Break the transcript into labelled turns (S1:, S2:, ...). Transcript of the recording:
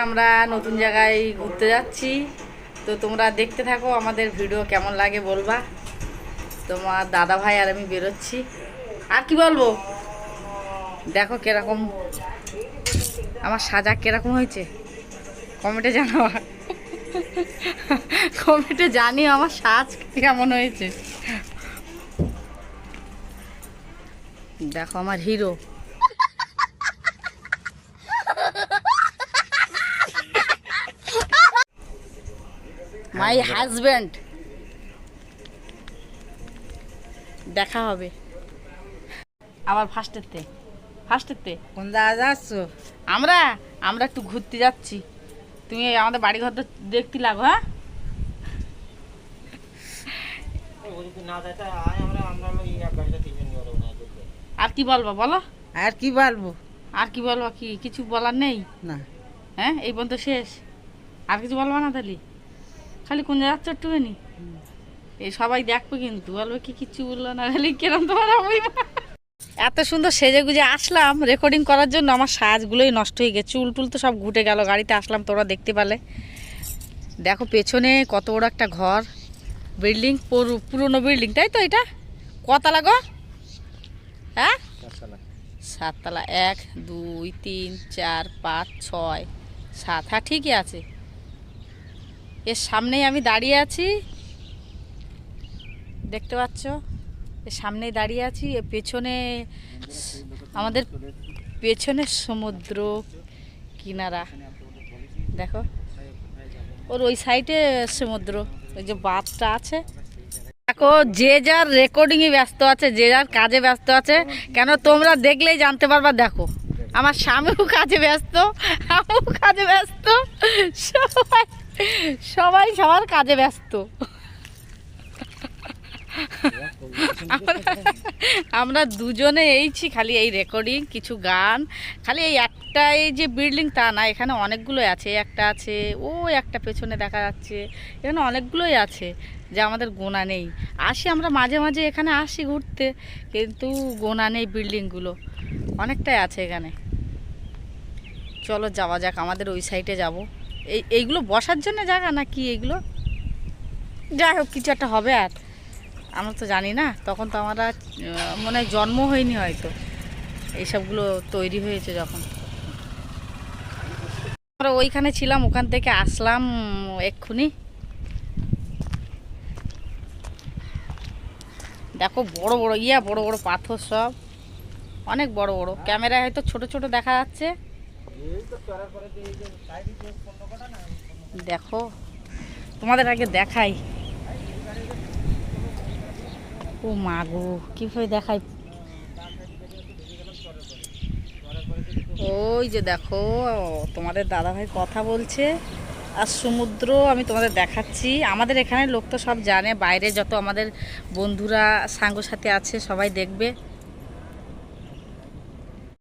S1: আমরা নতুন জায়গায় ঘুরতে যাচ্ছি, তো তোমরা দেখতে থাকো, আমাদের ভিডিও কেমন লাগে বলবা। তোমার দাদা ভাই আর আমি বেরোচ্ছি। আর কি বলবো, দেখো কিরকম আমার সাজা কিরকম হয়েছে, কমেন্টে জানাও। কমেন্টে জানিও আমার সাজ কেমন হয়েছে। দেখো আমার হিরো, মাই হাজব্যান্ড। দেখা হবে আবার ফার্স্টেতে
S2: কোন দাদা যাচ্ছ?
S1: আমরা আমরা একটু ঘুরতে যাচ্ছি। তুমি আমাদের বাড়ি ঘরটা দেখতে লাগো। হ্যাঁ, আর কি বলবো বলো?
S2: আর কি বলবো?
S1: আর কি বলবো, কি কিছু বলার নেই
S2: না।
S1: হ্যাঁ, এই পর্যন্ত শেষ, আর কিছু বলবো না? তাহলে খালি কোন যাচ্ছ একটুখানি, এই সবাই দেখবো কিন্তু বলবো কি কিচ্ছু বললো না, খালি কিরম তোমার। এত সুন্দর সেজে গুজে আসলাম রেকর্ডিং করার জন্য, আমার সাজগুলোই নষ্ট হয়ে গেছে, চুল টুল তো সব ঘুটে গেল। গাড়িতে আসলাম, তোমরা দেখতে পেলে। দেখো পেছনে কত বড় একটা ঘর, বিল্ডিং, পুরনো বিল্ডিং, তাই তো? এটা কতলা গো? হ্যাঁ, 7 তলা। 1 2 3 4 5 6 7, হ্যাঁ ঠিকই আছে। এর সামনেই আমি দাঁড়িয়ে আছি, দেখতে পাচ্ছ? এর সামনেই দাঁড়িয়ে আছি। এর পেছনে আমাদের পেছনে সমুদ্র কিনারা, দেখো ওর ওই সাইডে সমুদ্র, ওই যে বাঁধটা আছে। দেখো যে যার রেকর্ডিংয়ে ব্যস্ত আছে, যে যার কাজে ব্যস্ত আছে। কেন তোমরা দেখলেই জানতে পারবা। দেখো আমার স্বামীও কাজে ব্যস্ত, আমিও কাজে ব্যস্ত, সবাই সবাই সবার কাজে ব্যস্ত। আমরা দুজনে এইছি, খালি এই রেকর্ডিং, কিছু গান, খালি এই একটা এই যে বিল্ডিং তা না, এখানে অনেকগুলোই আছে। একটা আছে, ও একটা পেছনে দেখা যাচ্ছে, এখানে অনেকগুলোই আছে যে আমাদের গোনা নেই। আসি আমরা মাঝে মাঝে এখানে আসি ঘুরতে, কিন্তু গোনা নেই, বিল্ডিংগুলো অনেকটাই আছে এখানে। চলো যাওয়া যাক, আমাদের ওই সাইডে যাব। এইগুলো বসার জন্য জায়গা নাকি এগুলো, যাই হোক কিছু একটা হবে। আর আমরা তো জানি না, তখন তো আমরা মনে হয় জন্ম হয়নি হয়তো, এইসবগুলো তৈরি হয়েছে যখন। আমরা ওইখানে ছিলাম, ওখান থেকে আসলাম এক্ষুনি। দেখো বড় বড় বড় বড় পাথর, সব অনেক বড় বড়। ক্যামেরায় হয়তো ছোট ছোট দেখা যাচ্ছে। দেখো তোমাদের আগে দেখাই। ও মা গো, কীভাবে দেখাই। ওই যে দেখো তোমাদের দাদাভাই কথা বলছে, আর সমুদ্র আমি তোমাদের দেখাচ্ছি। আমাদের এখানে লোক তো সব জানে, বাইরে যত আমাদের বন্ধুরা সাঙ্গ সাথী আছে সবাই দেখবে।